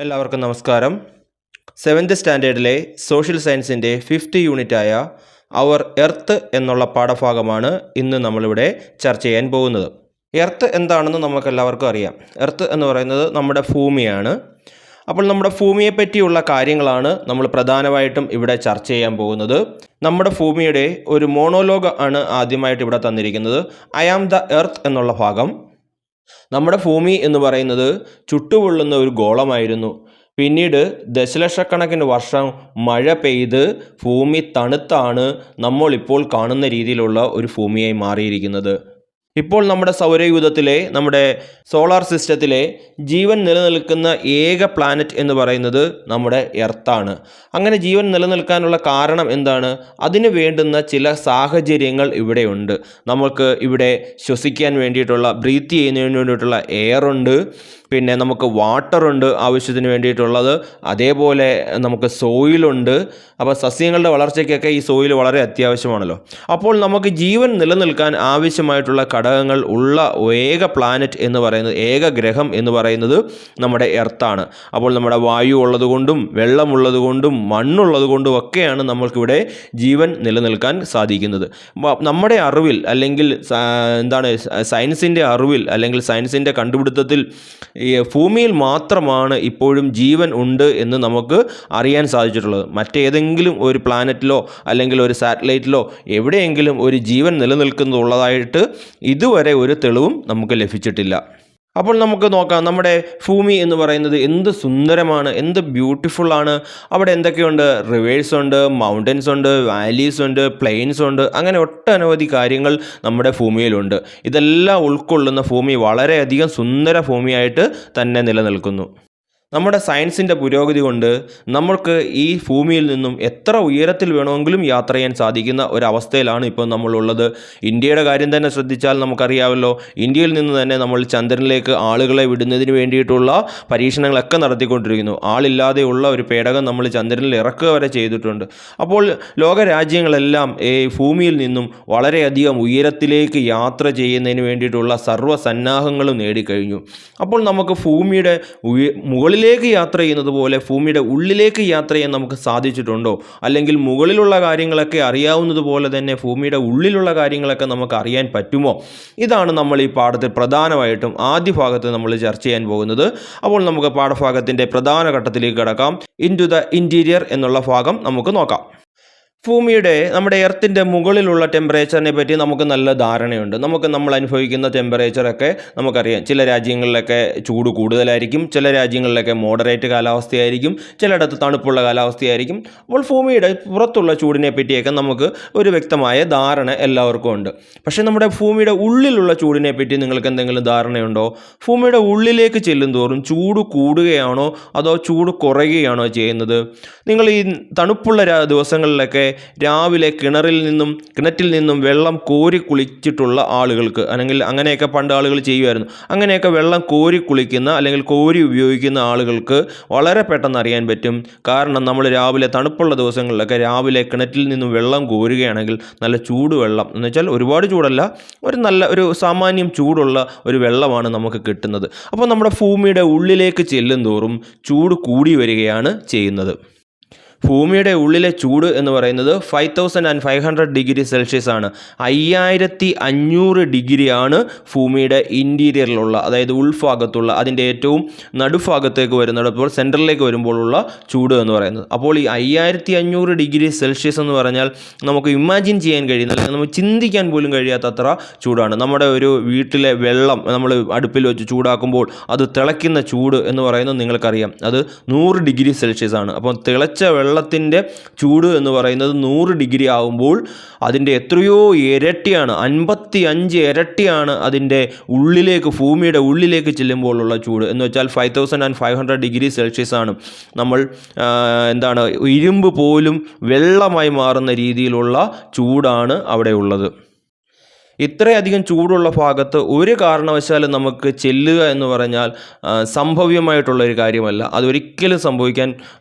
എല്ലാവർക്കും നമസ്കാരം. 7th സ്റ്റാൻഡേർഡിലെ social സയൻസിൻ്റെ 5th യൂണിറ്റായ അവർ എർത്ത് എന്നുള്ള പാഠഭാഗമാണ് ഇന്ന് നമ്മളിവിടെ ചർച്ച ചെയ്യാൻ പോകുന്നത്. എർത്ത് എന്താണെന്ന് നമുക്കെല്ലാവർക്കും അറിയാം. എർത്ത് എന്ന് പറയുന്നത് നമ്മുടെ ഭൂമിയാണ്. അപ്പോൾ നമ്മുടെ ഭൂമിയെ പറ്റിയുള്ള കാര്യങ്ങളാണ് നമ്മൾ പ്രധാനമായിട്ടും ഇവിടെ ചർച്ച ചെയ്യാൻ പോകുന്നത്. നമ്മുടെ ഭൂമിയുടെ ഒരു മോണോലോഗ് ആണ് ആദ്യമായിട്ട് ഇവിടെ തന്നിരിക്കുന്നത്. ഐ ആം ദ എർത്ത് എന്നുള്ള ഭാഗം. നമ്മുടെ ഭൂമി എന്ന് പറയുന്നത് ചുട്ടുപൊള്ളുന്ന ഒരു ഗോളമായിരുന്നു. പിന്നീട് ദശലക്ഷക്കണക്കിന് വർഷം മഴ പെയ്ത് ഭൂമി തണുത്താണ് നമ്മളിപ്പോൾ കാണുന്ന രീതിയിലുള്ള ഒരു ഭൂമിയായി മാറിയിരിക്കുന്നത്. ഇപ്പോൾ നമ്മുടെ സൗരയൂഥത്തിലെ നമ്മുടെ സോളാർ സിസ്റ്റത്തിലെ ജീവൻ നിലനിൽക്കുന്ന ഏക പ്ലാനറ്റ് എന്ന് പറയുന്നത് നമ്മുടെ എർത്താണ്. അങ്ങനെ ജീവൻ നിലനിൽക്കാനുള്ള കാരണം എന്താണ്? അതിന് വേണ്ടുന്ന ചില സാഹചര്യങ്ങൾ ഇവിടെയുണ്ട്. നമുക്ക് ഇവിടെ ശ്വസിക്കാൻ വേണ്ടിയിട്ടുള്ള ബ്രീത്ത് ചെയ്യുന്നതിന് വേണ്ടിയിട്ടുള്ള എയറുണ്ട്, പിന്നെ നമുക്ക് വാട്ടറുണ്ട് ആവശ്യത്തിന് വേണ്ടിയിട്ടുള്ളത്, അതേപോലെ നമുക്ക് സോയിലുണ്ട്. അപ്പോൾ സസ്യങ്ങളുടെ വളർച്ചയ്ക്കൊക്കെ ഈ സോയിൽ വളരെ അത്യാവശ്യമാണല്ലോ. അപ്പോൾ നമുക്ക് ജീവൻ നിലനിൽക്കാൻ ആവശ്യമായിട്ടുള്ള ഘടകങ്ങൾ ഉള്ള ഏക പ്ലാനറ്റ് എന്ന് പറയുന്നത്, ഏക ഗ്രഹം എന്ന് പറയുന്നത് നമ്മുടെ എർത്താണ്. അപ്പോൾ നമ്മുടെ വായു ഉള്ളതുകൊണ്ടും വെള്ളമുള്ളതുകൊണ്ടും മണ്ണുള്ളതുകൊണ്ടും ഒക്കെയാണ് നമ്മൾക്കിവിടെ ജീവൻ നിലനിൽക്കാൻ സാധിക്കുന്നത്. നമ്മുടെ അറിവിൽ അല്ലെങ്കിൽ സയൻസിൻ്റെ അറിവിൽ അല്ലെങ്കിൽ സയൻസിൻ്റെ കണ്ടുപിടുത്തത്തിൽ ഈ ഭൂമിയിൽ മാത്രമാണ് ഇപ്പോഴും ജീവൻ ഉണ്ട് എന്ന് നമുക്ക് അറിയാൻ സാധിച്ചിട്ടുള്ളത്. മറ്റേതെങ്കിലും ഒരു പ്ലാനറ്റിലോ അല്ലെങ്കിൽ ഒരു സാറ്റലൈറ്റിലോ എവിടെയെങ്കിലും ഒരു ജീവൻ നിലനിൽക്കുന്നുള്ളതായിട്ട് ഇതുവരെ ഒരു തെളിവും നമുക്ക് ലഭിച്ചിട്ടില്ല. അപ്പോൾ നമുക്ക് നോക്കാം, നമ്മുടെ ഭൂമി എന്ന് പറയുന്നത് എന്ത് സുന്ദരമാണ്, എന്ത് ബ്യൂട്ടിഫുള്ളാണ്. അവിടെ എന്തൊക്കെയുണ്ട്? റിവേഴ്സ് ഉണ്ട്, മൗണ്ടൻസ് ഉണ്ട്, വാലീസ് ഉണ്ട്, പ്ലെയിൻസ് ഉണ്ട്, അങ്ങനെ ഒട്ടനവധി കാര്യങ്ങൾ നമ്മുടെ ഭൂമിയിലുണ്ട്. ഇതെല്ലാം ഉൾക്കൊള്ളുന്ന ഭൂമി വളരെയധികം സുന്ദര ഭൂമിയായിട്ട് തന്നെ നിലനിൽക്കുന്നു. നമ്മുടെ സയൻസിൻ്റെ പുരോഗതി കൊണ്ട് നമ്മൾക്ക് ഈ ഭൂമിയിൽ നിന്നും എത്ര ഉയരത്തിൽ വേണമെങ്കിലും യാത്ര ചെയ്യാൻ സാധിക്കുന്ന ഒരവസ്ഥയിലാണ് ഇപ്പോൾ നമ്മളുള്ളത്. ഇന്ത്യയുടെ കാര്യം തന്നെ ശ്രദ്ധിച്ചാൽ നമുക്കറിയാമല്ലോ. ഇന്ത്യയിൽ നിന്ന് തന്നെ നമ്മൾ ചന്ദ്രനിലേക്ക് ആളുകളെ വിടുന്നതിന് വേണ്ടിയിട്ടുള്ള പരീക്ഷണങ്ങളൊക്കെ നടത്തിക്കൊണ്ടിരിക്കുന്നു. ആളില്ലാതെയുള്ള ഒരു പേടകം നമ്മൾ ചന്ദ്രനിൽ ഇറക്കുക വരെ ചെയ്തിട്ടുണ്ട്. അപ്പോൾ ലോകരാജ്യങ്ങളെല്ലാം ഈ ഭൂമിയിൽ നിന്നും വളരെയധികം ഉയരത്തിലേക്ക് യാത്ര ചെയ്യുന്നതിന് വേണ്ടിയിട്ടുള്ള സർവ്വസന്നാഹങ്ങളും നേടിക്കഴിഞ്ഞു. അപ്പോൾ നമുക്ക് ഭൂമിയുടെ മുകളിലേക്ക് യാത്ര ചെയ്യുന്നത് പോലെ ഭൂമിയുടെ ഉള്ളിലേക്ക് യാത്ര ചെയ്യാൻ നമുക്ക് സാധിച്ചിട്ടുണ്ടോ? അല്ലെങ്കിൽ മുകളിലുള്ള കാര്യങ്ങളൊക്കെ അറിയാവുന്നത് പോലെ തന്നെ ഭൂമിയുടെ ഉള്ളിലുള്ള കാര്യങ്ങളൊക്കെ നമുക്ക് അറിയാൻ പറ്റുമോ? ഇതാണ് നമ്മൾ ഈ പാഠത്തിൽ പ്രധാനമായിട്ടും ആദ്യ ഭാഗത്ത് നമ്മൾ ചർച്ച ചെയ്യാൻ പോകുന്നത്. അപ്പോൾ നമുക്ക് പാഠഭാഗത്തിൻ്റെ പ്രധാന ഘട്ടത്തിലേക്ക് കടക്കാം. ഇൻടു ദ ഇൻറ്റീരിയർ എന്നുള്ള ഭാഗം നമുക്ക് നോക്കാം. നമ്മുടെ എർത്തിൻ്റെ മുകളിലുള്ള ടെമ്പറേച്ചറിനെ പറ്റി നമുക്ക് നല്ല ധാരണയുണ്ട്. നമ്മൾ അനുഭവിക്കുന്ന ടെമ്പറേച്ചറൊക്കെ നമുക്കറിയാം. ചില രാജ്യങ്ങളിലൊക്കെ ചൂട് കൂടുതലായിരിക്കും, ചില രാജ്യങ്ങളിലൊക്കെ മോഡറേറ്റ് കാലാവസ്ഥയായിരിക്കും, ചിലയിടത്ത് തണുപ്പുള്ള കാലാവസ്ഥയായിരിക്കും. അപ്പോൾ ഭൂമിയുടെ പുറത്തുള്ള ചൂടിനെ പറ്റിയൊക്കെ നമുക്ക് ഒരു വ്യക്തമായ ധാരണ എല്ലാവർക്കും ഉണ്ട്. പക്ഷേ നമ്മുടെ ഭൂമിയുടെ ഉള്ളിലുള്ള ചൂടിനെ പറ്റി നിങ്ങൾക്ക് എന്തെങ്കിലും ധാരണയുണ്ടോ? ഭൂമിയുടെ ഉള്ളിലേക്ക് ചെല്ലും തോറും ചൂട് കൂടുകയാണോ അതോ ചൂട് കുറയുകയാണോ ചെയ്യുന്നത്? നിങ്ങൾ ഈ തണുപ്പുള്ള ദിവസങ്ങളിലൊക്കെ രാവിലെ കിണറ്റിൽ നിന്നും വെള്ളം കോരി കുളിച്ചിട്ടുള്ള ആളുകൾക്ക്, അല്ലെങ്കിൽ അങ്ങനെയൊക്കെ പണ്ട് ആളുകൾ ചെയ്യുമായിരുന്നു, അങ്ങനെയൊക്കെ വെള്ളം കോരി കുളിക്കുന്ന അല്ലെങ്കിൽ കോരി ഉപയോഗിക്കുന്ന ആളുകൾക്ക് വളരെ പെട്ടെന്ന് അറിയാൻ പറ്റും. കാരണം നമ്മൾ രാവിലെ തണുപ്പുള്ള ദിവസങ്ങളിലൊക്കെ രാവിലെ കിണറ്റിൽ നിന്നും വെള്ളം കോരുകയാണെങ്കിൽ നല്ല ചൂടുവെള്ളം എന്ന് വെച്ചാൽ ഒരുപാട് ചൂടല്ല, ഒരു സാമാന്യം ചൂടുള്ള ഒരു വെള്ളമാണ് നമുക്ക് കിട്ടുന്നത്. അപ്പോൾ നമ്മുടെ ഭൂമിയുടെ ഉള്ളിലേക്ക് ചെല്ലും തോറും ചൂട് കൂടി വരികയാണ് ചെയ്യുന്നത്. ഭൂമിയുടെ ഉള്ളിലെ ചൂട് എന്ന് പറയുന്നത് 5500 ഡിഗ്രി സെൽഷ്യസ് ആണ്. 5500 ഡിഗ്രിയാണ് ഭൂമിയുടെ ഇൻറ്റീരിയറിലുള്ള, അതായത് ഉൾഭാഗത്തുള്ള, അതിൻ്റെ ഏറ്റവും നടുഭാഗത്തേക്ക് വരുന്നിടപ്പോൾ സെൻറ്ററിലേക്ക് വരുമ്പോഴുള്ള ചൂട് എന്ന് പറയുന്നത്. അപ്പോൾ ഈ 5500 ഡിഗ്രി സെൽഷ്യസ് എന്ന് പറഞ്ഞാൽ നമുക്ക് ഇമാജിൻ ചെയ്യാൻ കഴിയുന്ന, അല്ലെങ്കിൽ നമുക്ക് ചിന്തിക്കാൻ പോലും കഴിയാത്തത്ര ചൂടാണ്. നമ്മുടെ ഒരു വീട്ടിലെ വെള്ളം നമ്മൾ അടുപ്പിൽ വെച്ച് ചൂടാക്കുമ്പോൾ അത് തിളയ്ക്കുന്ന ചൂട് എന്ന് പറയുന്നത് നിങ്ങൾക്കറിയാം, അത് 100 ഡിഗ്രി സെൽഷ്യസ് ആണ്. അപ്പോൾ തിളച്ച വെള്ളത്തിൻ്റെ ചൂട് എന്ന് പറയുന്നത് 100 ഡിഗ്രി ആകുമ്പോൾ അതിൻ്റെ എത്രയോ ഇരട്ടിയാണ്, 55 ഇരട്ടിയാണ് അതിൻ്റെ ഭൂമിയുടെ ഉള്ളിലേക്ക് ചെല്ലുമ്പോഴുള്ള ചൂട് എന്ന് വെച്ചാൽ 5500 ഡിഗ്രി സെൽഷ്യസ് ആണ്. നമ്മൾ ഇരുമ്പ് പോലും വെള്ളമായി മാറുന്ന രീതിയിലുള്ള ചൂടാണ് അവിടെ ഉള്ളത്. ഇത്രയധികം ചൂടുള്ള ഭാഗത്ത് ഒരു കാരണവശാലും നമുക്ക് ചെല്ലുക എന്ന് പറഞ്ഞാൽ സംഭവ്യമായിട്ടുള്ളൊരു കാര്യമല്ല. അതൊരിക്കലും സംഭവിക്കാൻ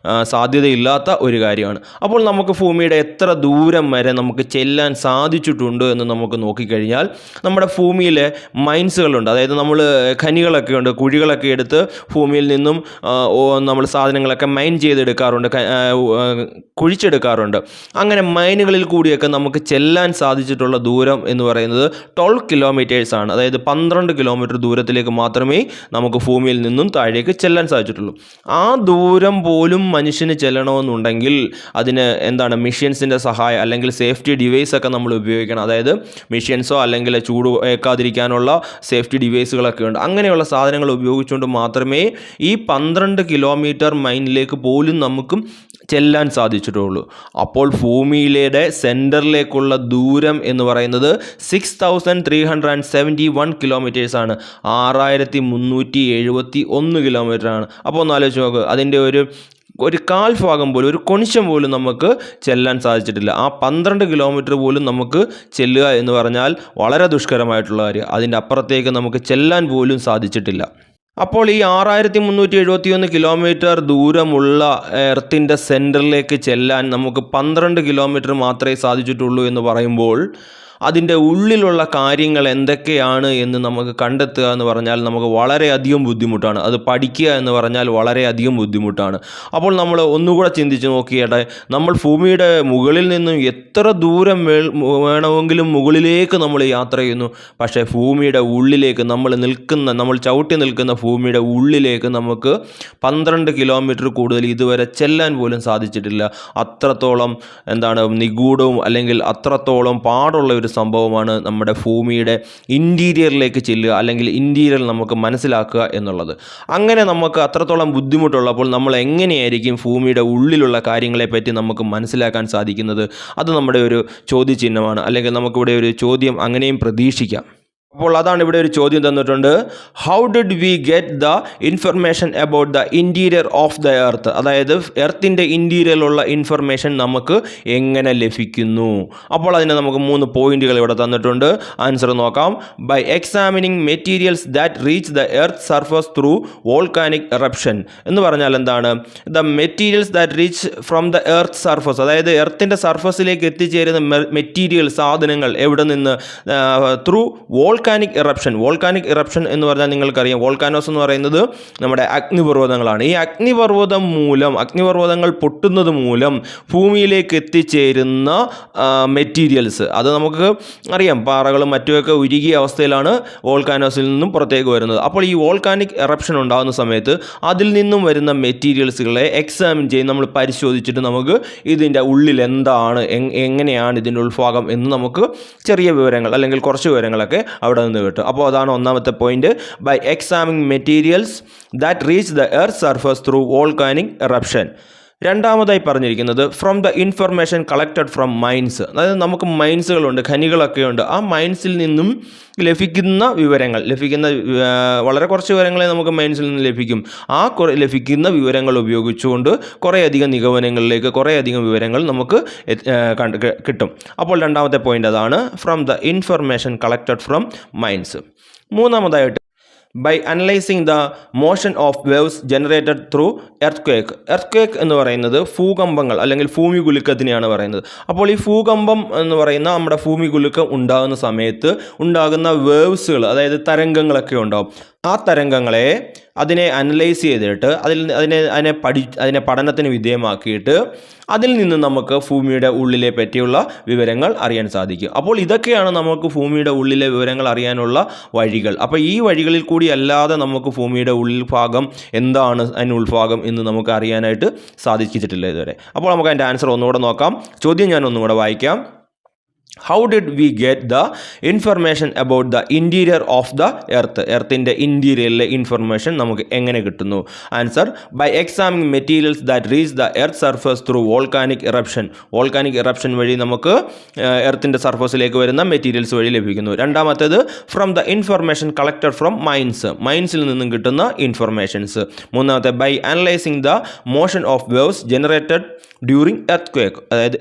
സാധ്യതയില്ലാത്ത ഒരു കാര്യമാണ്. അപ്പോൾ നമുക്ക് ഭൂമിയുടെ എത്ര ദൂരം വരെ നമുക്ക് ചെല്ലാൻ സാധിച്ചിട്ടുണ്ട് എന്ന് നമുക്ക് നോക്കിക്കഴിഞ്ഞാൽ നമ്മുടെ ഭൂമിയിലെ മൈൻസുകളുണ്ട്. അതായത് നമ്മൾ ഖനികളൊക്കെ ഉണ്ട്, കുഴികളൊക്കെ എടുത്ത് ഭൂമിയിൽ നിന്നും നമ്മൾ സാധനങ്ങളൊക്കെ മൈൻ ചെയ്തെടുക്കാറുണ്ട്, കുഴിച്ചെടുക്കാറുണ്ട്. അങ്ങനെ മൈനുകളിൽ കൂടിയൊക്കെ നമുക്ക് ചെല്ലാൻ സാധിച്ചിട്ടുള്ള ദൂരം എന്ന് പറയുന്നത് 12 കിലോമീറ്റേഴ്സ് ആണ്. അതായത് 12 കിലോമീറ്റർ ദൂരത്തിലേക്ക് മാത്രമേ നമുക്ക് ഭൂമിയിൽ നിന്നും താഴേക്ക് ചെല്ലാൻ സാധിച്ചിട്ടുള്ളൂ. ആ ദൂരം പോലും മനുഷ്യന് ചെല്ലണമെന്നുണ്ടെങ്കിൽ അതിന് മിഷ്യൻസിൻ്റെ സഹായം അല്ലെങ്കിൽ സേഫ്റ്റി ഡിവൈസൊക്കെ നമ്മൾ ഉപയോഗിക്കണം. അതായത് മിഷ്യൻസോ അല്ലെങ്കിൽ ചൂട് ഏൽക്കാതിരിക്കാനുള്ള സേഫ്റ്റി ഡിവൈസുകളൊക്കെ ഉണ്ട്. അങ്ങനെയുള്ള സാധനങ്ങൾ ഉപയോഗിച്ചുകൊണ്ട് മാത്രമേ ഈ 12 കിലോമീറ്റർ മൈനിലേക്ക് പോലും നമുക്കും ചെല്ലാൻ സാധിച്ചിട്ടുള്ളൂ. അപ്പോൾ ഭൂമിയിലെ സെൻറ്ററിലേക്കുള്ള ദൂരം എന്ന് പറയുന്നത് 6371 കിലോമീറ്റേഴ്സാണ്. 6371 കിലോമീറ്ററാണ്. അപ്പോൾ ഒന്ന് ആലോചിച്ച് നോക്കുക, അതിൻ്റെ ഒരു കാൽഭാഗം പോലും, ഒരു കൊണിശം പോലും നമുക്ക് ചെല്ലാൻ സാധിച്ചിട്ടില്ല. ആ 12 കിലോമീറ്റർ പോലും നമുക്ക് ചെല്ലുക എന്ന് പറഞ്ഞാൽ വളരെ ദുഷ്കരമായിട്ടുള്ള കാര്യം. അതിൻ്റെ അപ്പുറത്തേക്ക് നമുക്ക് ചെല്ലാൻ പോലും സാധിച്ചിട്ടില്ല. അപ്പോൾ ഈ 6371 കിലോമീറ്റർ ദൂരമുള്ള എർത്തിൻ്റെ സെൻറ്ററിലേക്ക് ചെല്ലാൻ നമുക്ക് 12 കിലോമീറ്റർ മാത്രമേ സാധിച്ചിട്ടുള്ളൂ എന്ന് പറയുമ്പോൾ അതിൻ്റെ ഉള്ളിലുള്ള കാര്യങ്ങൾ എന്തൊക്കെയാണ് എന്ന് നമുക്ക് കണ്ടെത്തുക എന്ന് പറഞ്ഞാൽ നമുക്ക് വളരെയധികം ബുദ്ധിമുട്ടാണ്. അത് പഠിക്കുക എന്ന് പറഞ്ഞാൽ വളരെയധികം ബുദ്ധിമുട്ടാണ്. അപ്പോൾ നമ്മൾ ഒന്നുകൂടെ ചിന്തിച്ച് നോക്കിയാട്ടെ, നമ്മൾ ഭൂമിയുടെ മുകളിൽ നിന്നും എത്ര ദൂരം വേണമെങ്കിലും മുകളിലേക്ക് നമ്മൾ യാത്ര ചെയ്യുന്നു. പക്ഷേ ഭൂമിയുടെ ഉള്ളിലേക്ക് നമ്മൾ ചവിട്ടി നിൽക്കുന്ന ഭൂമിയുടെ ഉള്ളിലേക്ക് നമുക്ക് 12 കിലോമീറ്റർ കൂടുതൽ ഇതുവരെ ചെല്ലാൻ പോലും സാധിച്ചിട്ടില്ല. അത്രത്തോളം നിഗൂഢവും അല്ലെങ്കിൽ അത്രത്തോളം പാടുള്ള ഒരു സംഭവമാണ് നമ്മുടെ ഭൂമിയുടെ ഇൻറ്റീരിയറിലേക്ക് ചെല്ലുക അല്ലെങ്കിൽ ഇൻറ്റീരിയർ നമുക്ക് മനസ്സിലാക്കുക എന്നുള്ളത്. അങ്ങനെ നമുക്ക് അത്രത്തോളം ബുദ്ധിമുട്ടുള്ളപ്പോൾ നമ്മൾ എങ്ങനെയായിരിക്കും ഭൂമിയുടെ ഉള്ളിലുള്ള കാര്യങ്ങളെപ്പറ്റി നമുക്ക് മനസ്സിലാക്കാൻ സാധിക്കുന്നത്? അത് നമ്മുടെ ഒരു ചോദ്യചിഹ്നമാണ്. അല്ലെങ്കിൽ നമുക്കിവിടെ ഒരു ചോദ്യം അങ്ങനെയും പ്രതീക്ഷിക്കാം. അപ്പോൾ അതാണ് ഇവിടെ ഒരു ചോദ്യം തന്നിട്ടുണ്ട്. How did we get the information about the interior of the earth? അതായത് എർത്തിൻ്റെ ഇൻറ്റീരിയറിലുള്ള ഇൻഫർമേഷൻ നമുക്ക് എങ്ങനെ ലഭിക്കുന്നു? അപ്പോൾ അതിന് നമുക്ക് 3 പോയിന്റുകൾ ഇവിടെ തന്നിട്ടുണ്ട്. ആൻസർ നോക്കാം. By examining materials that reach the earth surface through volcanic eruption എന്ന് പറഞ്ഞാൽ എന്താണ്? The materials that reach from the earth surface, അതായത് എർത്തിൻ്റെ സർഫസിലേക്ക് എത്തിച്ചേരുന്ന മെറ്റീരിയൽ സാധനങ്ങൾ എവിടെ നിന്ന്? ത്രൂ വോൾക്കാനിക് ഇറപ്ഷൻ എന്ന് പറഞ്ഞാൽ നിങ്ങൾക്കറിയാം, വോൾക്കാനോസ് എന്ന് പറയുന്നത് നമ്മുടെ അഗ്നിപർവ്വതങ്ങളാണ്. ഈ അഗ്നിപർവ്വതങ്ങൾ പൊട്ടുന്നത് മൂലം ഭൂമിയിലേക്ക് എത്തിച്ചേരുന്ന മെറ്റീരിയൽസ്, അത് നമുക്ക് അറിയാം, പാറകളും മറ്റുമൊക്കെ ഉരുകിയ അവസ്ഥയിലാണ് വോൾക്കാനോസിൽ നിന്നും പുറത്തേക്ക് വരുന്നത്. അപ്പോൾ ഈ വോൾക്കാനിക് എറപ്ഷൻ ഉണ്ടാകുന്ന സമയത്ത് അതിൽ നിന്നും വരുന്ന മെറ്റീരിയൽസുകളെ എക്സാമിൻ ചെയ്ത് നമ്മൾ പരിശോധിച്ചിട്ട് നമുക്ക് ഇതിൻ്റെ ഉള്ളിൽ എന്താണ്, എങ്ങനെയാണ് ഇതിൻ്റെ ഉൾഭാഗം എന്ന് നമുക്ക് ചെറിയ വിവരങ്ങൾ അല്ലെങ്കിൽ കുറച്ച് വിവരങ്ങളൊക്കെ അവിടെ നിന്ന് കിട്ടും. അപ്പോൾ അതാണ് ഒന്നാമത്തെ point. By examining materials that reach the earth surface through volcanic eruption. രണ്ടാമതായി പറഞ്ഞിരിക്കുന്നത് from the information collected from mines. അതായത് നമുക്ക് മൈൻസുകളുണ്ട്, ഖനികളൊക്കെ ഉണ്ട്. ആ മൈൻസിൽ നിന്നും ലഭിക്കുന്ന വളരെ കുറച്ച് വിവരങ്ങളെ നമുക്ക് മൈൻസിൽ നിന്ന് ലഭിക്കും. ആ ലഭിക്കുന്ന വിവരങ്ങൾ ഉപയോഗിച്ചുകൊണ്ട് കുറേയധികം നിഗമനങ്ങളിലേക്ക് കുറേയധികം വിവരങ്ങൾ നമുക്ക് കിട്ടും. അപ്പോൾ രണ്ടാമത്തെ പോയിന്റ് അതാണ്, from the information collected from mines. മൂന്നാമതായിട്ട് by analysing the motion of waves generated through earthquake എന്ന് പറയുന്നത് ഭൂകമ്പങ്ങൾ അല്ലെങ്കിൽ ഭൂമികുലുക്കത്തിനെയാണ് പറയുന്നത്. അപ്പോൾ ഈ ഭൂകമ്പം എന്ന് പറയുന്ന നമ്മുടെ ഭൂമികുലുക്കം ഉണ്ടാകുന്ന സമയത്ത് ഉണ്ടാകുന്ന വേവ്സുകൾ, അതായത് തരംഗങ്ങളൊക്കെ ഉണ്ടാകും. ആ തരംഗങ്ങളെ അതിനെ അനലൈസ് ചെയ്തിട്ട് അതിനെ പഠനത്തിന് വിധേയമാക്കിയിട്ട് അതിൽ നിന്ന് നമുക്ക് ഭൂമിയുടെ ഉള്ളിലെ പറ്റിയുള്ള വിവരങ്ങൾ അറിയാൻ സാധിക്കും. അപ്പോൾ ഇതൊക്കെയാണ് നമുക്ക് ഭൂമിയുടെ ഉള്ളിലെ വിവരങ്ങൾ അറിയാനുള്ള വഴികൾ. അപ്പോൾ ഈ വഴികളിൽ കൂടി അല്ലാതെ നമുക്ക് ഭൂമിയുടെ ഉൾഭാഗം എന്താണ്, അതിന് ഉൾഭാഗം എന്ന് നമുക്ക് അറിയാനായിട്ട് സാധിച്ചിട്ടില്ല ഇതുവരെ. അപ്പോൾ നമുക്ക് അതിൻ്റെ ആൻസർ ഒന്നുകൂടെ നോക്കാം. ചോദ്യം ഞാൻ ഒന്നുകൂടെ വായിക്കാം. How did we get the information about the interior of the earth? എർത്തിൻ്റെ ഇൻറ്റീരിയറിലെ ഇൻഫർമേഷൻ നമുക്ക് എങ്ങനെ കിട്ടുന്നു? Answer, by examining materials that reach the earth surface through volcanic eruption വഴി നമുക്ക് എർത്തിൻ്റെ സർഫസിലേക്ക് വരുന്ന മെറ്റീരിയൽസ് വഴി ലഭിക്കുന്നു. രണ്ടാമത്തേത് from the information collected from മൈൻസിൽ നിന്നും കിട്ടുന്ന ഇൻഫർമേഷൻസ്. മൂന്നാമത്തെ by analysing the motion of waves generated during earthquake, അതായത്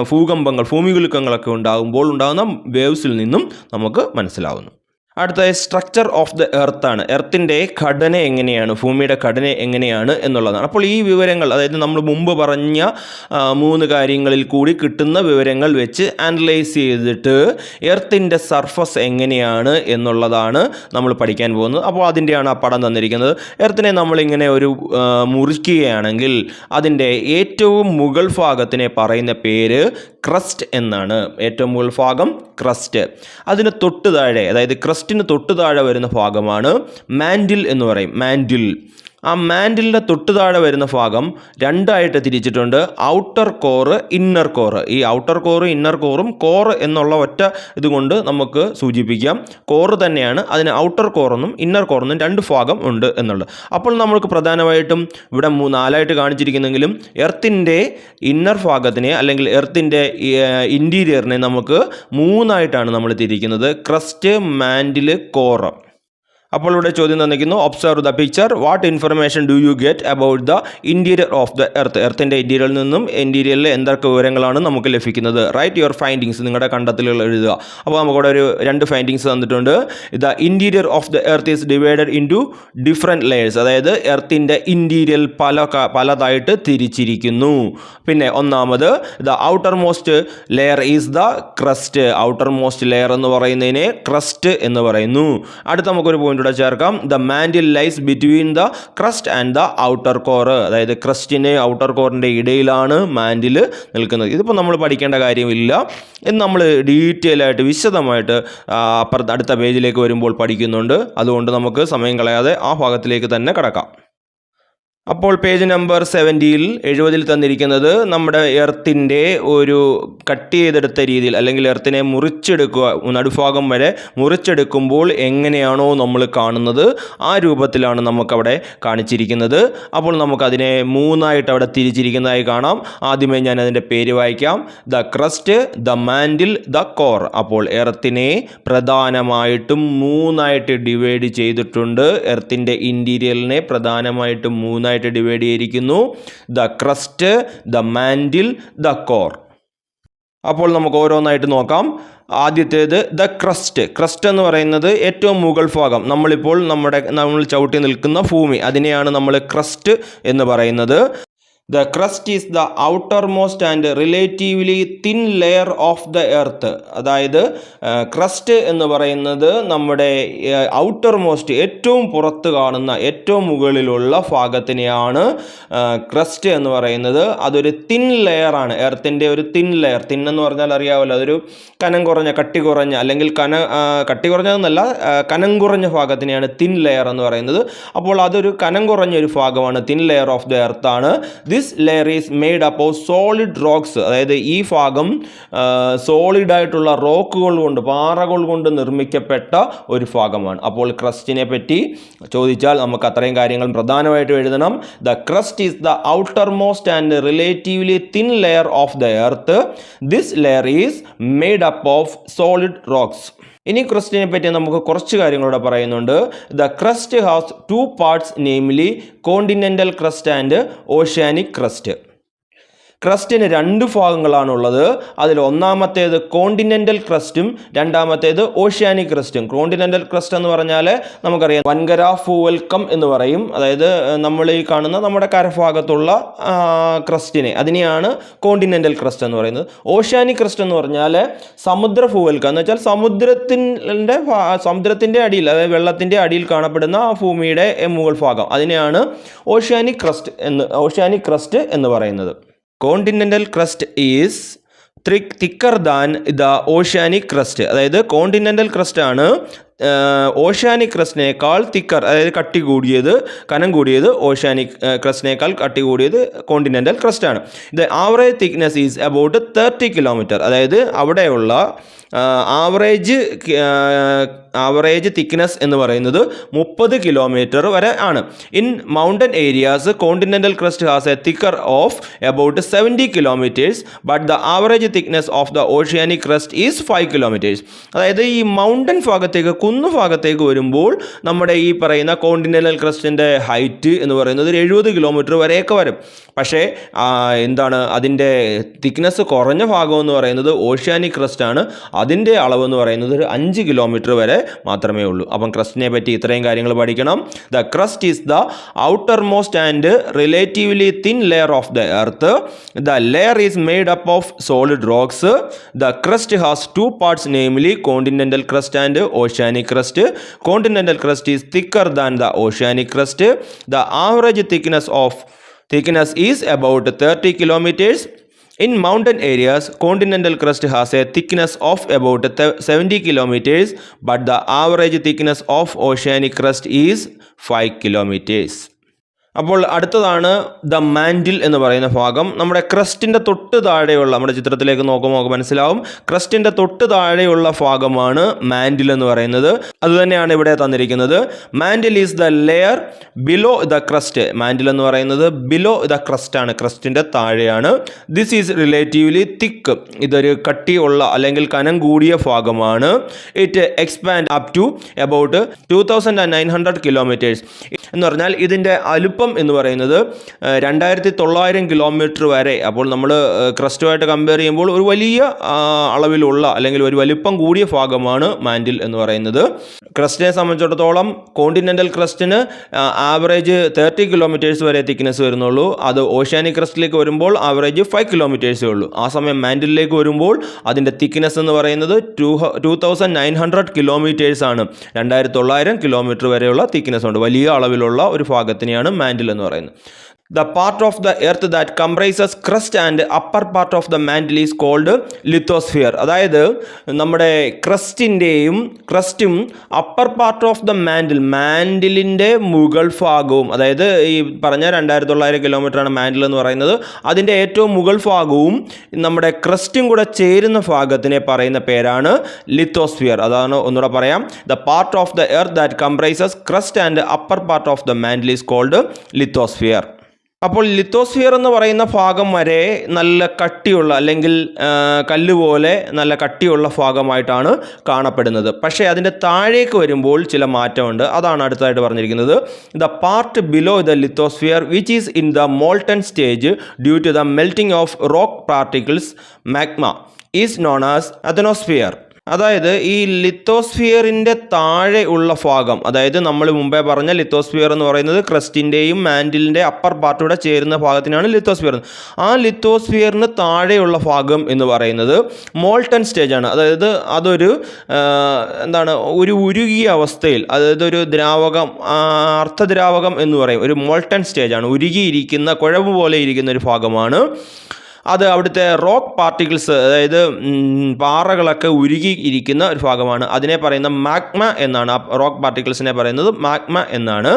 ഭൂകമ്പങ്ങൾ, ഭൂമികുലുക്കങ്ങളൊക്കെ ഉണ്ടാകുമ്പോൾ ഉണ്ടാകുന്ന വേവ്സിൽ നിന്നും നമുക്ക് മനസ്സിലാവുന്നു. അടുത്ത സ്ട്രക്ചർ ഓഫ് ദ എർത്ത് ആണ്. എർത്തിൻ്റെ ഘടന എങ്ങനെയാണ്, ഭൂമിയുടെ ഘടന എങ്ങനെയാണ് എന്നുള്ളതാണ്. അപ്പോൾ ഈ വിവരങ്ങൾ, അതായത് നമ്മൾ മുമ്പ് പറഞ്ഞ 3 കാര്യങ്ങളിൽ കൂടി കിട്ടുന്ന വിവരങ്ങൾ വെച്ച് അനലൈസ് ചെയ്തിട്ട് എർത്തിൻ്റെ സർഫസ് എങ്ങനെയാണ് എന്നുള്ളതാണ് നമ്മൾ പഠിക്കാൻ പോകുന്നത്. അപ്പോൾ അതിൻ്റെയാണ് ആ പടം തന്നിരിക്കുന്നത്. എർത്തിനെ നമ്മളിങ്ങനെ ഒരു മുറിക്കുകയാണെങ്കിൽ അതിൻ്റെ ഏറ്റവും മുകൾ ഭാഗത്തിനെ പറയുന്ന പേര് ക്രസ്റ്റ് എന്നാണ്. ഏറ്റവും മുകൾ ഭാഗം ക്രസ്റ്റ്. അതിന് തൊട്ട് താഴെ, അതായത് ക്രസ്റ്റിന് തൊട്ട് താഴെ വരുന്ന ഭാഗമാണ് മാൻഡിൽ എന്ന് പറയും. മാൻഡിൽ. ആ മാൻഡിലിൻ്റെ തൊട്ട് താഴെ വരുന്ന ഭാഗം 2ആയിട്ട് തിരിച്ചിട്ടുണ്ട്. Outer core, inner core. ഈ ഔട്ടർ കോറും ഇന്നർ കോറും കോറ് എന്നുള്ള ഒറ്റ ഇതുകൊണ്ട് നമുക്ക് സൂചിപ്പിക്കാം. കോറ് തന്നെയാണ്. അതിന് ഔട്ടർ കോറെന്നും ഇന്നർ കോറെന്നും 2 ഭാഗം ഉണ്ട് എന്നുള്ളത്. അപ്പോൾ നമ്മൾക്ക് പ്രധാനമായിട്ടും ഇവിടെ 4ആയിട്ട് കാണിച്ചിരിക്കുന്നെങ്കിലും എർത്തിൻ്റെ ഇന്നർ ഭാഗത്തിനെ അല്ലെങ്കിൽ എർത്തിൻ്റെ ഇൻറ്റീരിയറിനെ നമുക്ക് 3ആയിട്ടാണ് നമ്മൾ തിരിക്കുന്നത്: ക്രസ്റ്റ്, മാൻഡിൽ, കോറ്. അപ്പോൾ ഇവിടെ ചോദ്യം തന്നിരിക്കുന്നു: observe the picture. What information do you get about the interior of the earth. എർത്തിൻ്റെ ഇൻറ്റീരിയറിൽ നിന്നും ഇൻറ്റീരിയറിൽ എന്തൊക്കെ വിവരങ്ങളാണ് നമുക്ക് ലഭിക്കുന്നത്? Write your findings. നിങ്ങളുടെ കണ്ടെത്തലുകൾ എഴുതുക. അപ്പോൾ നമുക്കിവിടെ ഒരു 2 ഫൈൻഡിങ്സ് തന്നിട്ടുണ്ട്. The interior of the earth is divided into different layers. അതായത് എർത്തിൻ്റെ ഇൻറ്റീരിയർ പലതായിട്ട് തിരിച്ചിരിക്കുന്നു. പിന്നെ ഒന്നാമത് the outermost layer is the crust. Outermost layer എന്ന് പറയുന്നതിനെ ക്രസ്റ്റ് എന്ന് പറയുന്നു. അടുത്ത നമുക്കൊരു പോയിന്റ് ഇവിടെ ചേർക്കാം. The mantle lies between the crust and the outer core. അതായത് ക്രസ്റ്റിനെ ഔട്ടർ കോറിൻ്റെ ഇടയിലാണ് മാൻഡിൽ നിൽക്കുന്നത്. ഇതിപ്പോൾ നമ്മൾ പഠിക്കേണ്ട കാര്യമില്ല. ഇത് നമ്മൾ ഡീറ്റെയിൽ ആയിട്ട് വിശദമായിട്ട് അടുത്ത പേജിലേക്ക് വരുമ്പോൾ പഠിക്കുന്നുണ്ട്. അതുകൊണ്ട് നമുക്ക് സമയം കളയാതെ ആ ഭാഗത്തിലേക്ക് തന്നെ കടക്കാം. അപ്പോൾ പേജ് നമ്പർ 70 തന്നിരിക്കുന്നത് നമ്മുടെ എർത്തിൻ്റെ ഒരു കട്ട് ചെയ്തെടുത്ത രീതിയിൽ, അല്ലെങ്കിൽ എർത്തിനെ മുറിച്ചെടുക്കുക, നടുഭാഗം വരെ മുറിച്ചെടുക്കുമ്പോൾ എങ്ങനെയാണോ നമ്മൾ കാണുന്നത് ആ രൂപത്തിലാണ് നമുക്കവിടെ കാണിച്ചിരിക്കുന്നത്. അപ്പോൾ നമുക്കതിനെ 3ആയിട്ട് അവിടെ തിരിച്ചിരിക്കുന്നതായി കാണാം. ആദ്യമേ ഞാൻ അതിൻ്റെ പേര് വായിക്കാം: the crest, the mantle, the core. അപ്പോൾ എർത്തിനെ പ്രധാനമായിട്ടും 3ആയിട്ട് ഡിവൈഡ് ചെയ്തിട്ടുണ്ട്. എർത്തിൻ്റെ ഇൻറ്റീരിയറിനെ പ്രധാനമായിട്ടും 3ആയിട്ട് ഡിവൈഡ് ചെയ്തിരിക്കുന്നു: the crest, the mantle, the core. അപ്പോൾ നമുക്ക് ഓരോന്നായിട്ട് നോക്കാം. ആദ്യത്തേത് ദ ക്രസ്റ്റ്. ക്രസ്റ്റ് എന്ന് പറയുന്നത് ഏറ്റവും മുകൾ ഭാഗം, നമ്മൾ ചവിട്ടി നിൽക്കുന്ന ഭൂമി, അതിനെയാണ് നമ്മൾ ക്രസ്റ്റ് എന്ന് പറയുന്നത്. The crust is the outermost and relatively thin layer of the earth. അതായത് ക്രസ്റ്റ് എന്ന് പറയുന്നത് നമ്മുടെ ഔട്ടർ മോസ്റ്റ്, ഏറ്റവും പുറത്ത് കാണുന്ന, ഏറ്റവും മുകളിലുള്ള ഭാഗത്തിനെയാണ് ക്രസ്റ്റ് എന്ന് പറയുന്നത്. അതൊരു തിൻ ലെയറാണ്. എർത്തിൻ്റെ ഒരു തിൻ ലെയർ. തിൻ എന്ന് പറഞ്ഞാൽ അറിയാമല്ലോ, അതൊരു കനം കുറഞ്ഞ, കട്ടി കുറഞ്ഞ, അല്ലെങ്കിൽ കട്ടി കുറഞ്ഞതെന്നല്ല, കനം കുറഞ്ഞ ഭാഗത്തിനെയാണ് തിൻ ലെയർ എന്ന് പറയുന്നത്. അപ്പോൾ അതൊരു കനം കുറഞ്ഞൊരു ഭാഗമാണ്, thin layer of the earth ആണ്. This layer is made up of solid rocks. അതായത് ഈ ഭാഗം സോളിഡായിട്ടുള്ള റോക്കുകൾ കൊണ്ട്, പാറകൾ കൊണ്ട് നിർമ്മിക്കപ്പെട്ട ഒരു ഭാഗമാണ്. അപ്പോൾ ക്രസ്റ്റിനെ പറ്റി ചോദിച്ചാൽ നമുക്ക് അത്രയും കാര്യങ്ങൾ പ്രധാനമായിട്ടും എഴുതണം. The crust is the outermost and relatively thin layer of the earth. This layer is made up of solid rocks. ഇനി ക്രസ്റ്റിനെ പറ്റി നമുക്ക് കുറച്ച് കാര്യങ്ങളൂടെ പറയുന്നുണ്ട്. The crust has 2 parts, namely continental crust and oceanic crust. ക്രസ്റ്റിന് 2 ഭാഗങ്ങളാണുള്ളത്. അതിൽ ഒന്നാമത്തേത് കോണ്ടിനെൻ്റൽ ക്രസ്റ്റും രണ്ടാമത്തേത് ഓഷ്യാനിക് ക്രസ്റ്റും. കോണ്ടിനെൻ്റൽ ക്രസ്റ്റ് എന്ന് പറഞ്ഞാൽ നമുക്കറിയാം വൻകര ഭൂവൽക്കം എന്ന് പറയും. അതായത് നമ്മൾ ഈ കാണുന്ന നമ്മുടെ കരഭാഗത്തുള്ള ക്രസ്റ്റിനെ, അതിനെയാണ് കോണ്ടിനെൻ്റൽ ക്രസ്റ്റ് എന്ന് പറയുന്നത്. ഓഷ്യാനിക് ക്രസ്റ്റ് എന്ന് പറഞ്ഞാൽ സമുദ്ര ഭൂവൽക്കം എന്ന് വെച്ചാൽ സമുദ്രത്തിൻ്റെ അടിയിൽ, അതായത് വെള്ളത്തിൻ്റെ അടിയിൽ കാണപ്പെടുന്ന ആ ഭൂമിയുടെ മുകൾ ഭാഗം, അതിനെയാണ് ഓഷ്യാനിക് ക്രസ്റ്റ് എന്ന് പറയുന്നത്. Continental crust is thicker than the oceanic crust. അതായത് കോണ്ടിനെൻ്റൽ ക്രസ്റ്റ് ആണ് ഓഷ്യാനിക് ക്രസ്റ്റിനേക്കാൾ തിക്കർ, അതായത് കട്ടി കൂടിയത്, കനം കൂടിയത് ഓഷ്യാനിക് ക്രസ്റ്റിനേക്കാൾ കട്ടി കൂടിയത് കോണ്ടിനെൻ്റൽ ക്രസ്റ്റ് ആണ്. The average thickness is about 30 kilometre. അതായത് അവിടെയുള്ള ആവറേജ് തിക്നെസ് എന്ന് പറയുന്നത് 30 കിലോമീറ്റർ വരെ ആണ്. In mountain areas continental crest has A thicker of about 70 kilometres but the average thickness of the oceanic crest is 5 kilometres. അതായത് ഈ mountain ഭാഗത്തേക്ക്, കുന്നുഭാഗത്തേക്ക് വരുമ്പോൾ നമ്മുടെ ഈ പറയുന്ന കോണ്ടിനെൻ്റൽ ക്രസ്റ്റിൻ്റെ ഹൈറ്റ് എന്ന് പറയുന്നത് 70 കിലോമീറ്റർ വരെയൊക്കെ വരും. പക്ഷേ അതിൻ്റെ തിക്നെസ് കുറഞ്ഞ ഭാഗം എന്ന് പറയുന്നത് ഓഷ്യാനിക് ക്രസ്റ്റ് ആണ്. അതിൻ്റെ അളവ് എന്ന് പറയുന്നത് ഒരു 5 കിലോമീറ്റർ വരെ മാത്രമേ ഉള്ളൂ. അപ്പം ക്രസ്റ്റിനെ പറ്റി ഇത്രയും കാര്യങ്ങൾ പഠിക്കണം. The crust is the outermost and relatively thin layer of the earth. The layer is made up of solid rocks. The crust has 2 parts, namely continental crust and oceanic crust. Continental crust is thicker than the oceanic crust. The average thickness is about 30 kilometers. In mountain areas, continental crust has a thickness of about 70 kilometers, but the average thickness of oceanic crust is 5 kilometers. അപ്പോൾ അടുത്തതാണ് the mantle എന്ന് പറയുന്ന ഭാഗം. നമ്മുടെ ക്രസ്റ്റിൻ്റെ തൊട്ട് താഴെയുള്ള, നമ്മുടെ ചിത്രത്തിലേക്ക് നോക്കുമ്പോൾ മനസ്സിലാവും, ക്രസ്റ്റിൻ്റെ തൊട്ട് താഴെയുള്ള ഭാഗമാണ് മാൻഡിൽ എന്ന് പറയുന്നത്. അതുതന്നെയാണ് ഇവിടെ തന്നിരിക്കുന്നത്. Mantle is the layer below the crust. Mantle എന്ന് പറയുന്നത് ബിലോ ദ ക്രസ്റ്റ് ആണ്, ക്രസ്റ്റിൻ്റെ താഴെയാണ്. This is relatively thick. ഇതൊരു കട്ടിയുള്ള അല്ലെങ്കിൽ കനം കൂടിയ ഭാഗമാണ്. It expand up to about 2900 kilometres എന്ന് പറഞ്ഞാൽ ഇതിൻ്റെ അലുപ്പം എന്ന് പറയുന്നത് 2900 കിലോമീറ്റർ വരെ. അപ്പോൾ നമ്മൾ ക്രസ്റ്റുമായിട്ട് കമ്പയർ ചെയ്യുമ്പോൾ ഒരു വലിയ അളവിലുള്ള അല്ലെങ്കിൽ ഒരു വലിപ്പം കൂടിയ ഭാഗമാണ് മാൻഡിൽ എന്ന് പറയുന്നത്. ക്രസ്റ്റിനെ സംബന്ധിച്ചിടത്തോളം കോണ്ടിനെൻ്റൽ ക്രസ്റ്റിന് ആവറേജ് 30 കിലോമീറ്റേഴ്സ് വരെ തിക്നെസ് വരുന്നുള്ളൂ. അത് ഓഷ്യാനിക് ക്രസ്റ്റിലേക്ക് വരുമ്പോൾ ആവറേജ് 5 കിലോമീറ്റേഴ്സേ ഉള്ളൂ. ആ സമയം മാൻഡിലേക്ക് വരുമ്പോൾ അതിൻ്റെ തിക്നെസ് എന്ന് പറയുന്നത് 2900 കിലോമീറ്റേഴ്സ് ആണ്. 2900 കിലോമീറ്റർ വരെയുള്ള തിക്നെസ് ഉണ്ട്. വലിയ അളവിലുള്ള ഒരു ഭാഗത്തിനെയാണ് മാൻഡിൽ എന്ന് പറയുന്നത്. The part of the earth that comprises crust and upper part of the mantle is called lithosphere. അതായത് നമ്മുടെ ക്രസ്റ്റും അപ്പർ പാർട്ട് ഓഫ് ദ മാൻഡിലിൻ്റെ മുകൾ ഭാഗവും, അതായത് ഈ പറഞ്ഞ 2900 കിലോമീറ്ററാണ് മാൻഡിൽ എന്ന് പറയുന്നത്, അതിൻ്റെ ഏറ്റവും മുകൾ ഭാഗവും നമ്മുടെ ക്രസ്റ്റും കൂടെ ചേരുന്ന ഭാഗത്തിനെ പറയുന്ന പേരാണ് ലിത്തോസ്ഫിയർ. അതാണ് ഒന്നുകൂടെ പറയാം. The part of the earth that comprises crust and upper part of the mantle is called lithosphere. അപ്പോൾ ലിത്തോസ്ഫിയർ എന്ന് പറയുന്ന ഭാഗം വരെ നല്ല കട്ടിയുള്ള അല്ലെങ്കിൽ കല്ലുപോലെ നല്ല കട്ടിയുള്ള ഭാഗമായിട്ടാണ് കാണപ്പെടുന്നത്. പക്ഷേ അതിൻ്റെ താഴേക്ക് വരുമ്പോൾ ചില മാറ്റമുണ്ട്. അതാണ് അടുത്തതായിട്ട് പറഞ്ഞിരിക്കുന്നത്. The part below the lithosphere which is in the molten stage due to the melting of rock particles magma is known as asthenosphere. അതായത് ഈ ലിത്തോസ്ഫിയറിൻ്റെ താഴെ ഉള്ള ഭാഗം, അതായത് നമ്മൾ മുമ്പേ പറഞ്ഞ ലിത്തോസ്ഫിയർ എന്ന് പറയുന്നത് ക്രസ്റ്റിൻ്റെയും മാൻഡിലിൻ്റെ അപ്പർ പാർട്ടൂടെ ചേരുന്ന ഭാഗത്തിനാണ് ലിത്തോസ്ഫിയർ. ആ ലിത്തോസ്ഫിയറിന് താഴെയുള്ള ഭാഗം എന്ന് പറയുന്നത് മോൾട്ടൺ സ്റ്റേജാണ്. അതായത് അതൊരു ഒരു ഉരുകിയ അവസ്ഥയിൽ, അതായത് ഒരു ദ്രാവകം, അർദ്ധദ്രാവകം എന്ന് പറയും, ഒരു മോൾട്ടൺ സ്റ്റേജാണ്. ഉരുകിയിരിക്കുന്ന, കുഴമ്പ് പോലെ ഇരിക്കുന്ന ഒരു ഭാഗമാണ് അത്. അവിടുത്തെ റോക്ക് പാർട്ടിക്കിൾസ്, അതായത് പാറകളൊക്കെ ഉരുകി ഇരിക്കുന്ന ഒരു ഭാഗമാണ്. അതിനെ പറയുന്ന മാഗ്മ എന്നാണ്. ആ റോക്ക് പാർട്ടിക്കിൾസിനെ പറയുന്നത് മാഗ്മ എന്നാണ്.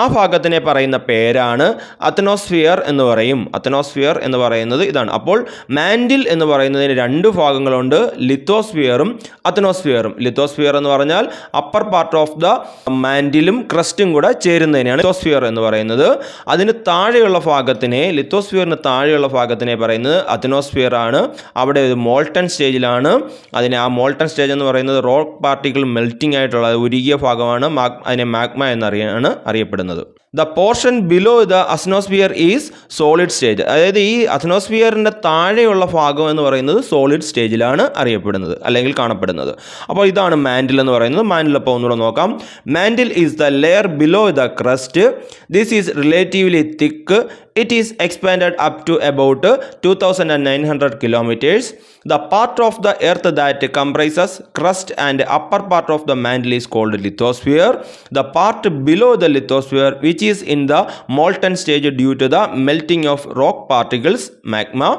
ആ ഭാഗത്തിനെ പറയുന്ന പേരാണ് അഥനോസ്ഫിയർ എന്ന് പറയും. അഥനോസ്ഫിയർ എന്ന് പറയുന്നത് ഇതാണ്. അപ്പോൾ മാൻഡിൽ എന്ന് പറയുന്നതിന് 2 ഭാഗങ്ങളുണ്ട്, ലിത്തോസ്ഫിയറും അഥനോസ്ഫിയറും. ലിത്തോസ്ഫിയർ എന്ന് പറഞ്ഞാൽ അപ്പർ പാർട്ട് ഓഫ് ദ മാൻഡിലും ക്രസ്റ്റും കൂടെ ചേരുന്നതിനാണ് ലിത്തോസ്ഫിയർ എന്ന് പറയുന്നത്. അതിന് താഴെയുള്ള ഭാഗത്തിനെ, ലിത്തോസ്ഫിയറിന് താഴെയുള്ള ഭാഗത്തിനെ പറയുന്നത് അഥനോസ്ഫിയർ ആണ്. അവിടെ ഒരു മോൾട്ടൺ സ്റ്റേജിലാണ്. ആ മോൾട്ടൺ സ്റ്റേജ് എന്ന് പറയുന്നത് റോക്ക് പാർട്ടിക്കിൾ മെൽറ്റിംഗ് ആയിട്ടുള്ള ഉരുകിയ ഭാഗമാണ്. അതിനെ മാഗ്മ എന്നാണ് അറിയപ്പെടുന്നത്. The portion below the asthenosphere is solid stage. അതായത് ഈ അഥനോസ്ഫിയറിൻ്റെ താഴെയുള്ള ഭാഗം എന്ന് പറയുന്നത് സോളിഡ് സ്റ്റേജിലാണ് അറിയപ്പെടുന്നത് അല്ലെങ്കിൽ കാണപ്പെടുന്നത്. അപ്പോൾ ഇതാണ് മാൻഡിൽ എന്ന് പറയുന്നത്. മാൻഡിൽ അപ്പോൾ ഒന്നുകൂടെ നോക്കാം. Mantle is the layer below the crest. This is relatively thick. It is expanded up to about 2900 kilometers. The part of the earth that comprises crust and upper part of the mantle is called lithosphere. The part below the lithosphere, which is in the molten stage due to the melting of rock particles magma,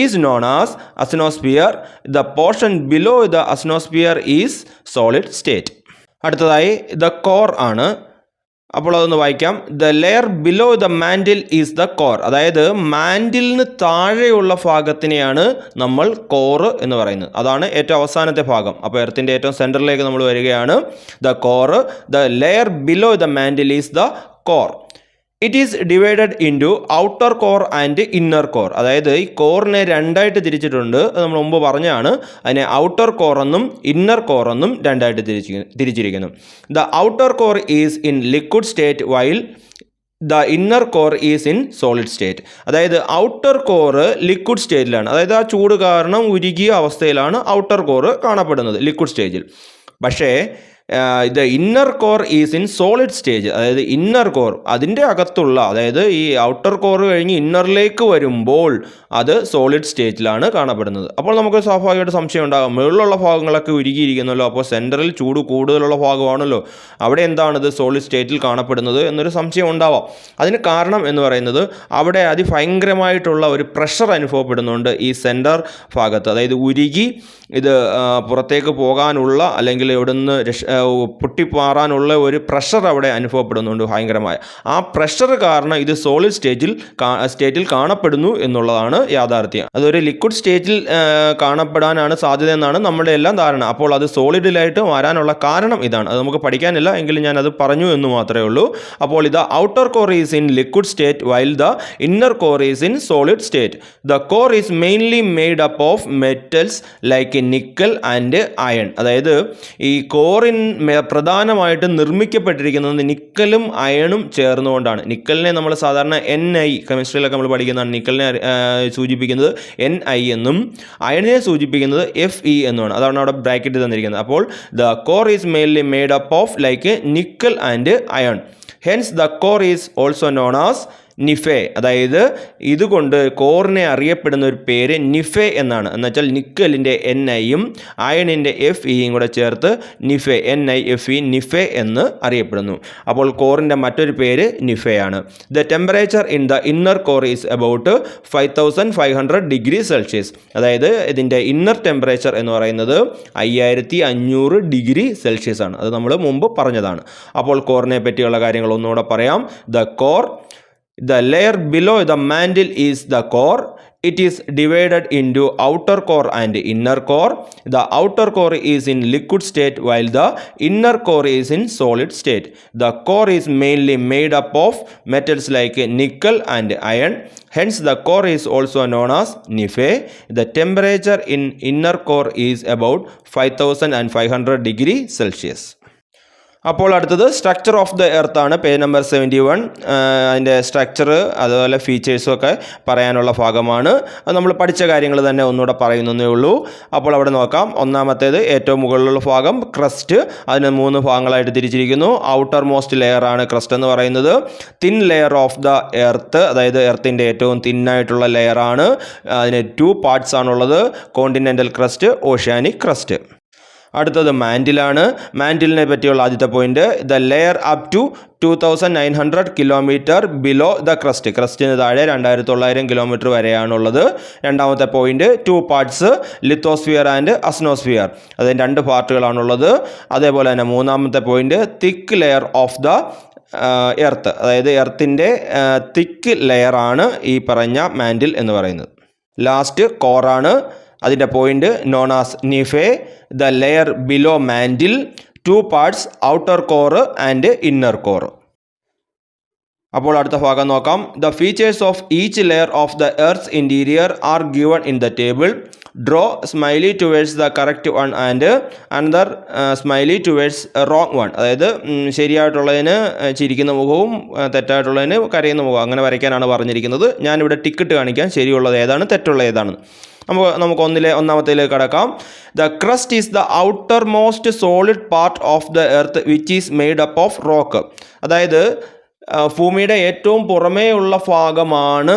is known as asthenosphere. The portion below the asthenosphere is solid state. അടുത്തതായി the core ആണ്. അപ്പോൾ അതൊന്ന് വായിക്കാം. The layer below the mantle is the core. അതായത് മാൻഡിലിന് താഴെയുള്ള ഭാഗത്തിനെയാണ് നമ്മൾ core എന്ന് പറയുന്നത്. അതാണ് ഏറ്റവും അവസാനത്തെ ഭാഗം. അപ്പോൾ എർത്തിൻ്റെ ഏറ്റവും സെൻറ്ററിലേക്ക് നമ്മൾ വരികയാണ്. The core, the layer below the mantle is the core. It is divided into outer core and inner core. അതായത് ഈ കോറിനെ രണ്ടായിട്ട് തിരിച്ചിട്ടുണ്ട്. അത് നമ്മൾ മുമ്പ് പറഞ്ഞാണ്. അതിനെ ഔട്ടർ കോർ എന്നും ഇന്നർ കോർ എന്നും രണ്ടായിട്ട് തിരിച്ചിരിക്കുന്നു. The outer core is in liquid state while the inner core is in solid state. അതായത് ഔട്ടർ കോറ് ലിക്വിഡ് സ്റ്റേറ്റിലാണ്. അതായത് ആ ചൂട് കാരണം ഉരുകിയ അവസ്ഥയിലാണ് ഔട്ടർ കോറ് കാണപ്പെടുന്നത് ലിക്വിഡ് സ്റ്റേജിൽ. പക്ഷേ the inner core is in solid stage. അതായത് ഇന്നർ കോർ അതിൻ്റെ അകത്തുള്ള, അതായത് ഈ ഔട്ടർ കോർ കഴിഞ്ഞ് ഇന്നറിലേക്ക് വരുമ്പോൾ അത് സോളിഡ് സ്റ്റേറ്റിലാണ് കാണപ്പെടുന്നത്. അപ്പോൾ നമുക്ക് സ്വാഭാവികമായിട്ട് സംശയം ഉണ്ടാകും, മുകളിലുള്ള ഭാഗങ്ങളൊക്കെ ഉരുകിയിരിക്കുന്നല്ലോ, അപ്പോൾ സെൻറ്ററിൽ ചൂട് കൂടുതലുള്ള ഭാഗമാണല്ലോ, അവിടെ എന്താണിത് സോളിഡ് സ്റ്റേറ്റിൽ കാണപ്പെടുന്നത് എന്നൊരു സംശയം ഉണ്ടാവാം. അതിന് കാരണം എന്ന് പറയുന്നത് അവിടെ അതിഭയങ്കരമായിട്ടുള്ള ഒരു പ്രഷർ അനുഭവപ്പെടുന്നുണ്ട് ഈ സെൻറ്റർ ഭാഗത്ത്. അതായത് ഉരുകി ഇത് പുറത്തേക്ക് പോകാനുള്ള അല്ലെങ്കിൽ ഇവിടുന്ന് പൊട്ടിപ്പാറാനുള്ള ഒരു പ്രഷർ അവിടെ അനുഭവപ്പെടുന്നുണ്ട് ഭയങ്കരമായ. ആ പ്രഷർ കാരണം ഇത് സോളിഡ് സ്റ്റേറ്റിൽ കാണപ്പെടുന്നു എന്നുള്ളതാണ് യാഥാർത്ഥ്യം. അതൊരു ലിക്വിഡ് സ്റ്റേറ്റിൽ കാണപ്പെടാനാണ് സാധ്യത എന്നാണ് നമ്മുടെ എല്ലാം ധാരണ. അപ്പോൾ അത് സോളിഡിലായിട്ട് വരാനുള്ള കാരണം ഇതാണ്. അത് നമുക്ക് പഠിക്കാനില്ല, എങ്കിലും ഞാനത് പറഞ്ഞു എന്ന് മാത്രമേ ഉള്ളൂ. അപ്പോൾ ഇത് outer core is in liquid state while the inner core is in solid state. The core is mainly made up of metals like nickel and iron. അതായത് ഈ കോറിൻ പ്രധാനമായിട്ടും നിർമ്മിക്കപ്പെട്ടിരിക്കുന്നത് നിക്കലും അയണും ചേർന്നുകൊണ്ടാണ്. നിക്കലിനെ നമ്മൾ സാധാരണ Ni, കെമിസ്ട്രിയിലൊക്കെ നമ്മൾ പഠിക്കുന്നതാണ്. നിക്കലിനെ സൂചിപ്പിക്കുന്നത് Ni എന്നും അയണിനെ സൂചിപ്പിക്കുന്നത് Fe എന്നുമാണ്. അതാണ് അവിടെ ബ്രാക്കറ്റ് തന്നിരിക്കുന്നത്. അപ്പോൾ the core is mainly made up of like nickel and iron. Hence the core is also known as NiFe. അതായത് ഇതുകൊണ്ട് കോറിനെ അറിയപ്പെടുന്ന ഒരു പേര് നിഫെ എന്നാണ്. എന്നുവെച്ചാൽ നിക്കലിൻ്റെ Niയും അയണിൻ്റെ Feയും കൂടെ ചേർത്ത് നിഫെ, NiFe, നിഫെ എന്ന് അറിയപ്പെടുന്നു. അപ്പോൾ കോറിൻ്റെ മറ്റൊരു പേര് നിഫെയാണ്. The temperature in the inner core is about 5500 degree Celsius. അതായത് ഇതിൻ്റെ ഇന്നർ ടെമ്പറേച്ചർ എന്ന് പറയുന്നത് 5500 ഡിഗ്രി സെൽഷ്യസ് ആണ്. അത് നമ്മൾ മുമ്പ് പറഞ്ഞതാണ്. അപ്പോൾ കോറിനെ പറ്റിയുള്ള കാര്യങ്ങൾ ഒന്നുകൂടെ പറയാം. The core, the layer below the mantle is the core. It is divided into outer core and inner core. The outer core is in liquid state while the inner core is in solid state. The core is mainly made up of metals like nickel and iron. Hence the core is also known as Nife. The temperature in inner core is about 5500 degree Celsius. അപ്പോൾ അടുത്തത് structure of the earth ആണ്. Page number 71. അതിൻ്റെ structure അതുപോലെ ഫീച്ചേഴ്സും ഒക്കെ പറയാനുള്ള ഭാഗമാണ്. അത് നമ്മൾ പഠിച്ച കാര്യങ്ങൾ തന്നെ ഒന്നുകൂടെ പറയുന്നേ ഉള്ളൂ. അപ്പോൾ അവിടെ നോക്കാം. ഒന്നാമത്തേത് ഏറ്റവും മുകളിലുള്ള ഭാഗം ക്രസ്റ്റ്. അതിന് 3 ഭാഗങ്ങളായിട്ട് തിരിച്ചിരിക്കുന്നു. ഔട്ടർ മോസ്റ്റ് ലെയർ ആണ് ക്രസ്റ്റ് എന്ന് പറയുന്നത്. Thin layer of the earth, അതായത് എർത്തിൻ്റെ ഏറ്റവും തിന്നായിട്ടുള്ള ലെയറാണ്. അതിന് 2 പാർട്സ് ആണുള്ളത്: കോണ്ടിനെൻ്റൽ ക്രസ്റ്റ്, ഓഷ്യാനിക് ക്രസ്റ്റ്. അടുത്തത് മാൻഡിലാണ്. മാൻഡിലിനെ പറ്റിയുള്ള ആദ്യത്തെ point, the layer up to 2900 kilometre below the crust. ക്രസ്റ്റിന് താഴെ 2900 കിലോമീറ്റർ വരെയാണുള്ളത്. രണ്ടാമത്തെ point 2 parts, lithosphere and asthenosphere. അതിന് 2 പാർട്ടുകളാണുള്ളത്. അതേപോലെ തന്നെ മൂന്നാമത്തെ point, thick layer of the earth. അതായത് എർത്തിൻ്റെ തിക്ക് ലെയറാണ് ഈ പറഞ്ഞ മാൻഡിൽ എന്ന് പറയുന്നത്. ലാസ്റ്റ് കോറാണ്. അതിൻ്റെ point known as NiFe, the layer below mantle, 2 parts, outer core and inner core. അപ്പോൾ അടുത്ത ഭാഗം നോക്കാം. The features of each layer of the earth's interior are given in the table. Draw smiley towards the correct one and another smiley towards wrong one. അതായത് ശരിയായിട്ടുള്ളതിന് ചിരിക്കുന്ന മുഖവും തെറ്റായിട്ടുള്ളതിന് കരയുന്ന മുഖവും അങ്ങനെ വരയ്ക്കാനാണ് പറഞ്ഞിരിക്കുന്നത്. ഞാനിവിടെ ടിക്കറ്റ് കാണിക്കാം, ശരിയുള്ളത് ഏതാണ് തെറ്റുള്ളത് ഏതാണ്. നമുക്ക് ഒന്നാമത്തേലേക്ക് കടക്കാം. The crust is the outer most solid part of the earth which is made up of rock. അതായത് ഭൂമിയുടെ ഏറ്റവും പുറമേ ഉള്ള ഭാഗമാണ്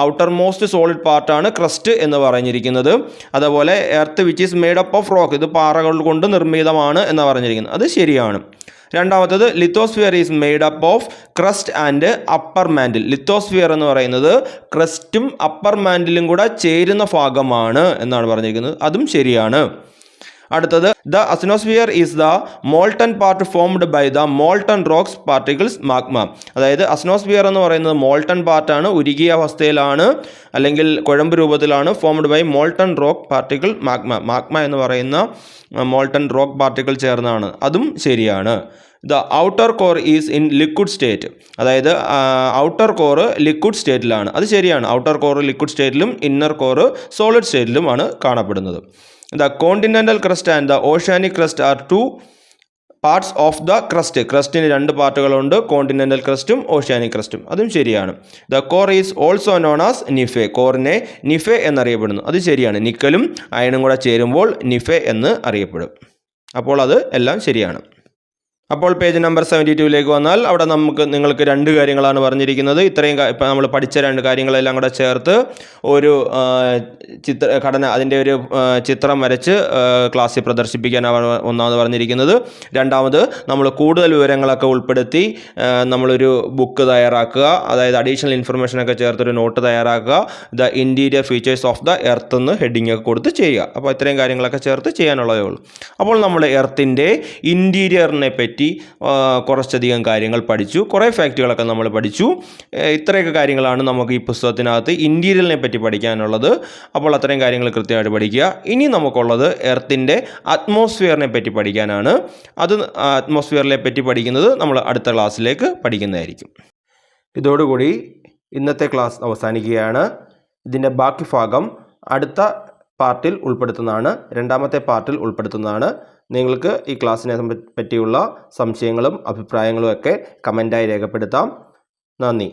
ഔട്ടർ മോസ്റ്റ് സോളിഡ് പാർട്ടാണ് ക്രസ്റ്റ് എന്ന് പറഞ്ഞിരിക്കുന്നത്. അതുപോലെ earth which is made up of rock, ഇത് പാറകൾ കൊണ്ട് നിർമ്മിതമാണ് എന്ന് പറഞ്ഞിരിക്കുന്നത്. അത് ശരിയാണ്. രണ്ടാമത്തത് lithosphere is made up of crest and upper mantle. Lithosphere എന്ന് പറയുന്നത് ക്രസ്റ്റും അപ്പർ മാൻഡിലും കൂടെ ചേരുന്ന ഭാഗമാണ് എന്നാണ് പറഞ്ഞിരിക്കുന്നത്. അതും ശരിയാണ്. അടുത്തത് the asthenosphere is the molten part formed by the molten rocks particles magma. അതായത് അസ്നോസ്ഫിയർ എന്ന് പറയുന്നത് മോൾട്ടൺ പാർട്ടാണ്, ഉരുകിയ അവസ്ഥയിലാണ് അല്ലെങ്കിൽ കുഴമ്പ് രൂപത്തിലാണ്, formed by molten rock particle magma. Magma എന്ന് പറയുന്ന മോൾട്ടൺ റോക്ക് പാർട്ടിക്കിൾ ചേർന്നാണ്. അതും ശരിയാണ്. The outer core is in liquid state. അതായത് ഔട്ടർ കോറ് ലിക്വിഡ് സ്റ്റേറ്റിലാണ്. അത് ശരിയാണ്. ഔട്ടർ കോറ് ലിക്വിഡ് സ്റ്റേറ്റിലും ഇന്നർ കോറ് സോളിഡ് സ്റ്റേറ്റിലുമാണ് കാണപ്പെടുന്നത്. The continental crust and the oceanic crust are two parts of the crust. ക്രസ്റ്റിന് രണ്ട് പാർട്ടുകളുണ്ട്, കോണ്ടിനെൻ്റൽ ക്രസ്റ്റും ഓഷ്യാനിക് ക്രസ്റ്റും. അതും ശരിയാണ്. The core is also known as നിഫെ. കോറിനെ നിഫെ എന്നറിയപ്പെടുന്നു. അത് ശരിയാണ്. നിക്കലും അയണും കൂടെ ചേരുമ്പോൾ നിഫെ എന്ന് അറിയപ്പെടും. അപ്പോൾ അത് എല്ലാം ശരിയാണ്. അപ്പോൾ പേജ് നമ്പർ 72 വന്നാൽ അവിടെ നിങ്ങൾക്ക് രണ്ട് കാര്യങ്ങളാണ് പറഞ്ഞിരിക്കുന്നത്. ഇത്രയും ഇപ്പം നമ്മൾ പഠിച്ച രണ്ട് കാര്യങ്ങളെല്ലാം കൂടെ ചേർത്ത് ഒരു ഘടന, അതിൻ്റെ ഒരു ചിത്രം വരച്ച് ക്ലാസ്സിൽ പ്രദർശിപ്പിക്കാനാണ് ഒന്നാമത് പറഞ്ഞിരിക്കുന്നത്. രണ്ടാമത് നമ്മൾ കൂടുതൽ വിവരങ്ങളൊക്കെ ഉൾപ്പെടുത്തി നമ്മളൊരു ബുക്ക് തയ്യാറാക്കുക, അതായത് അഡീഷണൽ ഇൻഫർമേഷനൊക്കെ ചേർത്തൊരു നോട്ട് തയ്യാറാക്കുക. The interior features of the earth എന്ന് ഹെഡിങ് ഒക്കെ കൊടുത്ത് ചെയ്യുക. അപ്പോൾ ഇത്രയും കാര്യങ്ങളൊക്കെ ചേർത്ത് ചെയ്യാനുള്ളതേ ഉള്ളൂ. അപ്പോൾ നമ്മൾ എർത്തിൻ്റെ ഇൻറ്റീരിയറിനെ പറ്റി കുറച്ചധികം കാര്യങ്ങൾ പഠിച്ചു, കുറേ ഫാക്റ്റുകളൊക്കെ നമ്മൾ പഠിച്ചു. ഇത്രയൊക്കെ കാര്യങ്ങളാണ് നമുക്ക് ഈ പുസ്തകത്തിനകത്ത് ഇൻറ്റീരിയറിനെ പറ്റി പഠിക്കാനുള്ളത്. അപ്പോൾ അത്രയും കാര്യങ്ങൾ കൃത്യമായിട്ട് പഠിക്കുക. ഇനി നമുക്കുള്ളത് എർത്തിൻ്റെ അറ്റ്മോസ്ഫിയറിനെ പറ്റി പഠിക്കാനാണ്. അത് അറ്റ്മോസ്ഫിയറിനെ പറ്റി പഠിക്കുന്നത് നമ്മൾ അടുത്ത ക്ലാസ്സിലേക്ക് പഠിക്കുന്നതായിരിക്കും. ഇതോടുകൂടി ഇന്നത്തെ ക്ലാസ് അവസാനിക്കുകയാണ്. ഇതിൻ്റെ ബാക്കി ഭാഗം അടുത്ത പാർട്ടിൽ ഉൾപ്പെടുത്തുന്നതാണ്, രണ്ടാമത്തെ പാർട്ടിൽ ഉൾപ്പെടുത്തുന്നതാണ്. നിങ്ങൾക്ക് ഈ ക്ലാസ്സിനെ പറ്റിയുള്ള സംശയങ്ങളും അഭിപ്രായങ്ങളും ഒക്കെ കമൻറ്റായി രേഖപ്പെടുത്താം. നന്ദി.